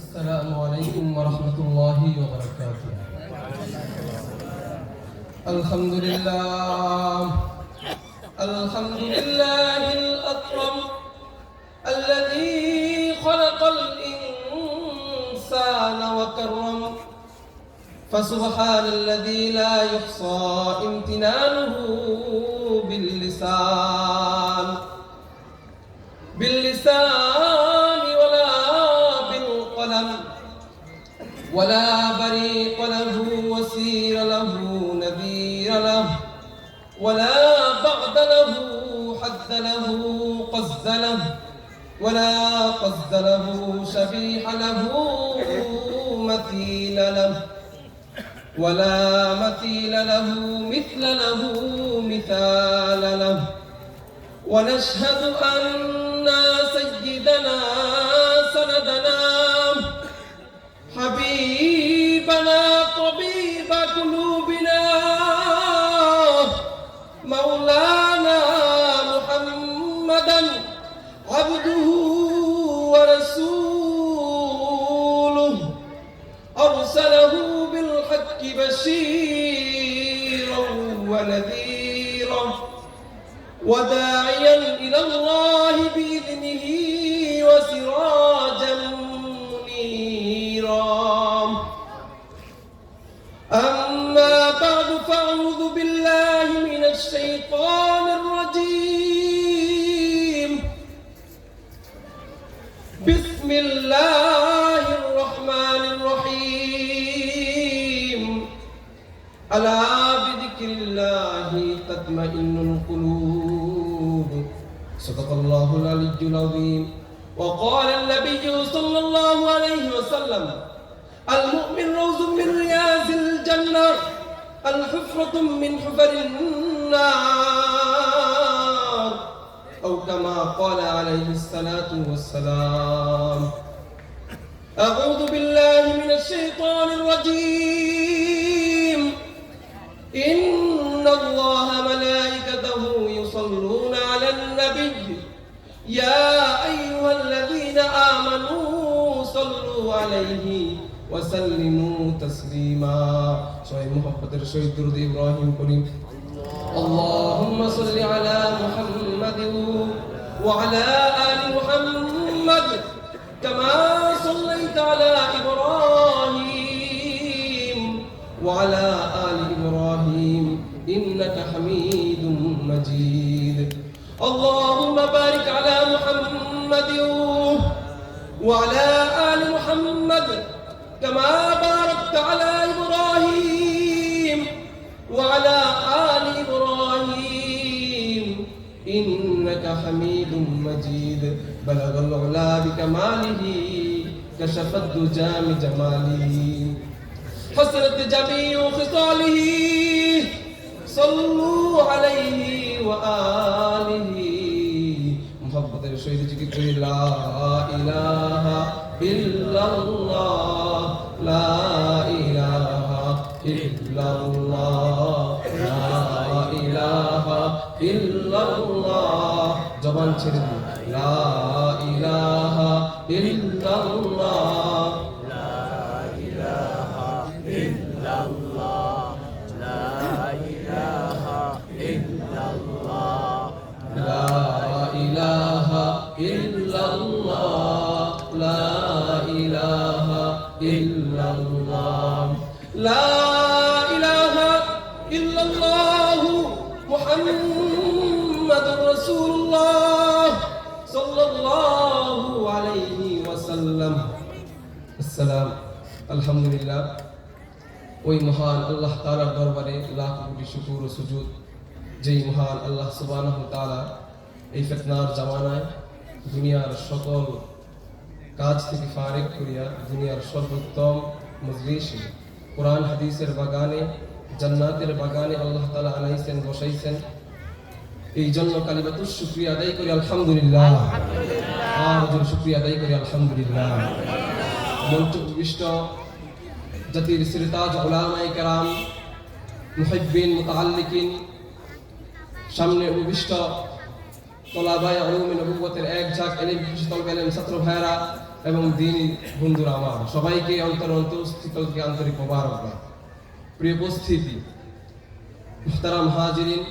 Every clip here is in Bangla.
السلام عليكم ورحمة الله وبركاته. الحمد لله الأكرم الذي خلق الإنسان وكرم، فسبحان الذي لا يحصى امتنانه باللسان ولا بالقلم، ولا بريق له وسير له نذير له، ولا بعد له حد له قصد له، ولا قصد له شبيح له مثيل له، ولا مثيل له مثل له مثال له. ونشهد أن سيدنا سندنا حبيبنا طبيب قلوبنا مولانا محمدا عبده ورسوله، أرسله بالحق بشيرا ونذيرا وداعيا إلى الله بإذنه وسراجا منيرا. أما بعد، فأعوذ بالله من الشيطان الرجيم. بسم الله الرحمن الرحيم. ألا بذكر الله تطمئن القلوب. صدق الله العلي العظيم. وقال النبي صلى الله عليه وسلم: المؤمن روض من رياض الجنة، الحفرة من حفر النار، أو كما قال عليه الصلاة والسلام. أعوذ بالله من الشيطان الرجيم. إن الله ملائكته يصلون على النبي يا أيها الذين آمنوا صلوا عليه وسلموا تسليما. شوية محبة الشهيد درود إبراهيم كريم. اللهم صل على محمد وعلى آل محمد كما صليت على إبراهيم وعلى آل إبراهيم إنك حميد مجيد. اللهم بارك على محمد وعلى آل محمد كما باركت على إبراهيم وعلى آل إبراهيم إنك حميد مجيد. بلغ العلا بكماله، كشف الدجى بجماله، حسنت جميع خصاله، صلوا عليه وآله. محبت الشهيد ذكر لا إله إلا الله، لا إله إلا الله، لا إله إلا الله. জবান ছেড়ে দিন। লা ইলাহা ইল্লাল্লাহ, লা ইলাহা ইল্লাল্লাহ, লা ইলাহা ইল্লাল্লাহ, লা ইলাহা ইল্লাল্লাহ, লা ইলাহা ইল্লাল্লাহ, লা ইলাহা ইল্লাল্লাহ মুহাম্মাদুর রাসূলুল্লাহ সাল্লাল্লাহু আলাইহি ওয়াসাল্লাম। আসসালাম। আলহামদুলিল্লাহ, ওই মহান আল্লাহ তাআলার দরবারে লাখ কোটি শুকর ও সুজুদ, যেই মহান আল্লাহ সুবহানাহু ওয়া তাআলা এই ফিতনার জামানায় দুনিয়ার সকল কাজ থেকে ফারেক করিয়া দুনিয়ার সর্বোত্তম মজলিসে কোরআন হাদিসের বাগানে, জান্নাতের বাগানে আল্লাহ তাআলা আনাইছেন, বসাইছেন। এই জন্য কালিমাতুশ শুকরিয়া আদায় করি আলহামদুলিল্লাহ। আর জোর শুকরিয়া আদায় করি আলহামদুলিল্লাহ। মঞ্চ উপবিষ্ট জাতির সিরতাজ উলামায়ে কেরাম, মুহিব্বিন, মুতাআল্লিকিন, সামনে উপবিষ্ট তলাবায়ে উলুমে নবুওয়াতের এক ঝাঁক এলিম তলবে এলিম ছাত্র ভাইয়েরা, এবং দিনী বন্ধুরা আমার, সবাইকে অন্তরস্থিত থেকে আন্তরিক মোবারকবাদ। প্রিয় উপস্থিতি, মুহতারাম হাজিরিন,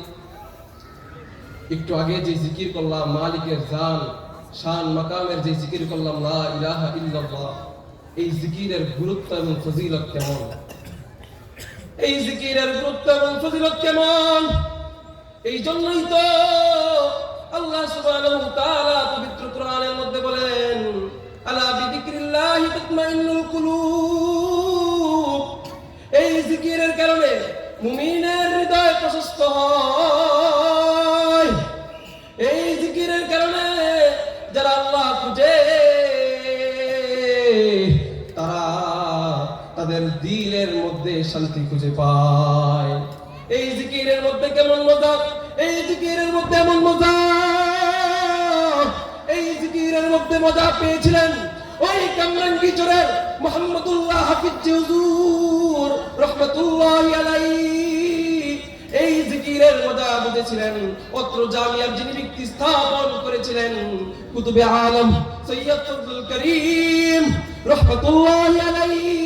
একটু আগে যে জিকির করলাম মালিকের জান শান মাকামের, যে জিকির করলাম লা ইলাহা ইল্লাল্লাহ, এই জিকিরের গুরুত্ব এবং ফজিলত কেমন, এই জিকিরের গুরুত্ব এবং ফজিলত কেমন, এই জন্যই তো আল্লাহ সুবহানাহু ওয়া তাআলা পবিত্র কোরআনের মধ্যে বলেন, আলা বিযিকরিল্লাহি তাতমাইন্নুল কুলুব। এই জিকিরের কারণে মুমিনের হৃদয় প্রশস্ত হয়। এই জিকিরের কারণে যারা আল্লাহ খুঁজে তারা তাদের দিলের মধ্যে শান্তি খুঁজে পায়। এই জিকিরের মধ্যে কেমন মজা, এই জিকিরের মধ্যে এমন মজা, এই জিকিরের মধ্যে মজা পেয়েছিলেন ওই কামরাঙ্গী চরের মুহাম্মদুল্লাহ হাফিজ হুজুর রাহমাতুল্লাহি আলাইহি। এই জিকিরের মজা বুঝেছিলেন অত্র জামিয়ার যিনি ব্যক্তি স্থাপন করেছিলেন কুতুবে আলম সৈয়দ ফজলুল করিম রাহমাতুল্লাহি আলাইহি,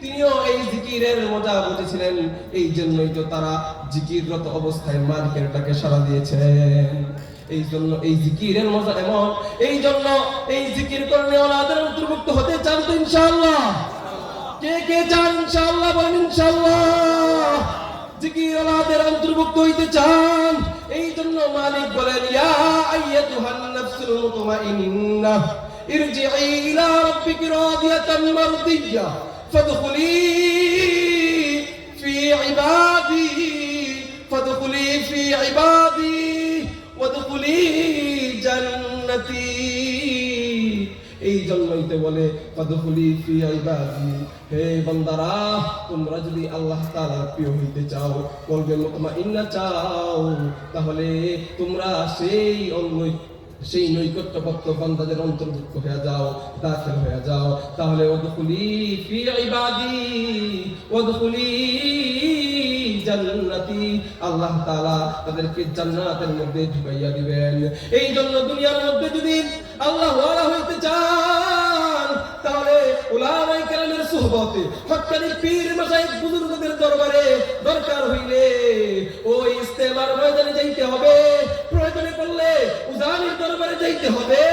তিনিও এই জিকিরের মজা বুঝেছিলেন। এই জন্যই তো তারা জিকিররত অবস্থায় মালিকের ডাকে সাড়া দিয়েছেন। এই জন্য এই জিকিরের মজা এমন, এই জন্য এই জিকির করলে ওনাদের অন্তর্ভুক্ত হতে চান তো ইনশাআল্লাহ? কে কে চান ইনশাআল্লাহ? বলেন ইনশাআল্লাহ। জিকির ওনাদের অন্তর্ভুক্ত হইতে চান, এই জন্য মালিক বলেন, ইয়া আইয়াতুহান নাফসুল মুতমাইন্নাহ ইরজিই ইলা রাব্বিকি রাদিয়াতান মারদিয়্যা ফাদখুলি ফি ইবাদি ফাদখুলি ফি ইবাদি ওয়াদখুলি জান্নাতি। এই জন্যই তো বলে ফাদখুলি ফি ইবাদি, হে বান্দারা তোমরা যদি আল্লাহ তাআলার প্রিয় হইতে চাও, কলবে মুতমাইন্না চাও, তাহলে তোমরা সেই নৈকট্যপ্রাপ্ত বান্দাদের অন্তর্ভুক্ত হয়ে যাও, দাখিল হয়ে যাও। তাহলে ওয়াদখুলি ফি ইবাদি ওয়াদখুলি জান্নাতি, আল্লাহ তাআলা তাদেরকে জান্নাতের মধ্যে ঢুকাইয়া দিবেন। এই জন্য দুনিয়ার মধ্যে যদি আল্লাহ ওয়ালা হইতে চান, তাহলে উলামায়ে কেরামের সুহবতে, হক্কানি পীর মাশায়েখ বুজুর্গদের দরবারে দরকার হইলে ওই ইস্তেমার ময়দানে যাইতে হবে, প্রয়োজনে পড়লে উজানির দরবারে যাইতে হবে।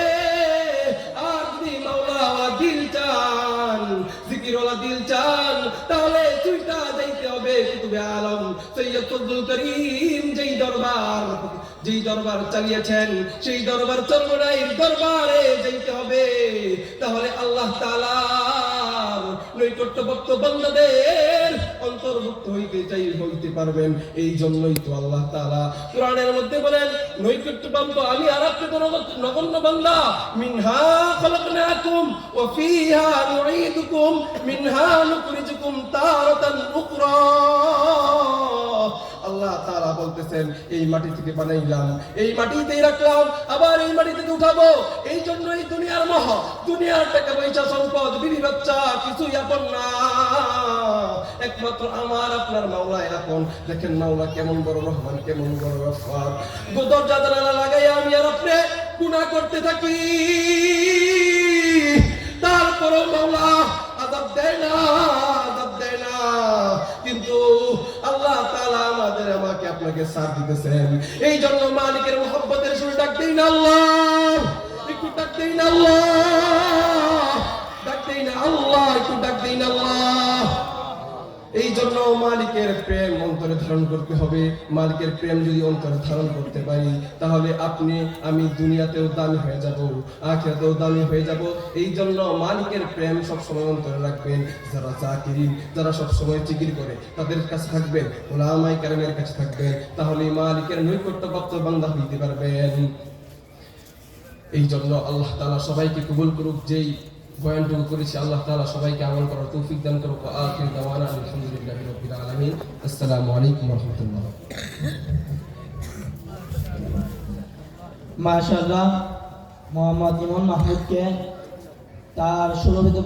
আর যদি মাওলাওয়ালা দিল চান, জিকিরওয়ালা দিল চান, তাহলে চুইটা যাইতে হবে কুতুবে আলম সৈয়দ ফজলুল করিম যেই দরবার চালিয়েছেন, সেই দরবার চরমনাইর দরবারে যাইতে হবে। তাহলে আল্লাহ তাআলার নৈকট্যপ্রাপ্ত বান্দাদের অন্তর্ভুক্ত হইতে পারবেন। এই জন্যই তো আল্লাহ তাআলা কোরআনের মধ্যে বলেন, নৈকট্যপ্রাপ্ত আমি আর আপনি তো নগণ্য বান্দা, মিনহা খালাকনাকুম ওয়া ফিহা নুঈদুকুম মিনহা নুখরিজুকুম তারাতান উখরা। আল্লাহ তাআলা বলতেছেন, এই মাটি থেকে বানাইলাম, এই মাটিতেই রাখলাম, আবার এই মাটি থেকে উঠাবো। এই জন্য এই দুনিয়ার মোহ, দুনিয়ার টাকা পয়সা সম্পদ বিবি বাচ্চা কিছুই আপন না, একমাত্র আমার আপনার মাওলাই আপন। দেখেন মাওলা কেমন বড় রহমান, কেমন বড় গফফার। দরজা জানালা লাগাই আমি আর আপনি গুনাহ করতে থাকি, তারপরও মাওলা আযাব দেয় না, কিন্তু আল্লাহ তাআলা আমাকে আপনাকে সাথ দিতেছেন। এই জন্য মালিকের মুহাব্বতের সুরে ডাক দেই না আল্লাহ, একটু ডাক দেই না আল্লাহ, ডাক দেই না আল্লাহ, একটু ডাক দেই না আল্লাহ। এই জন্য মালিকের প্রেম অন্তরে ধারণ করতে হবে। মালিকের প্রেম যদি অন্তরে ধারণ করতে পারি, তাহলে আপনি আমি দুনিয়াতেও দামি হয়ে যাব, আখিরাতেও দামি হয়ে যাব। এই জন্য মালিকের প্রেম সবসময় অন্তরে রাখবেন। যারা জাকিরিন, যারা সবসময় জিকির করে, তাদের কাছে থাকবেন, উলামায়ে কেরামের কাছে থাকবেন, তাহলে মালিকের নৈকট্যপ্রাপ্ত বান্দা হইতে পারবেন। এই জন্য আল্লাহ তাআলা সবাইকে কবুল করুক। যেই বয়ানটুকু করেছি আল্লাহ তাআলা সবাইকে আমল করার তৌফিক দান করুক। আখির দাওয়ানা আলহামদুলিল্লাহি রাব্বিল আলামিন। আসসালামু আলাইকুম ওয়া রাহমাতুল্লাহ। মাশাআল্লাহ, মোহাম্মদ ইমন মাহমুদকে তার সুরভিত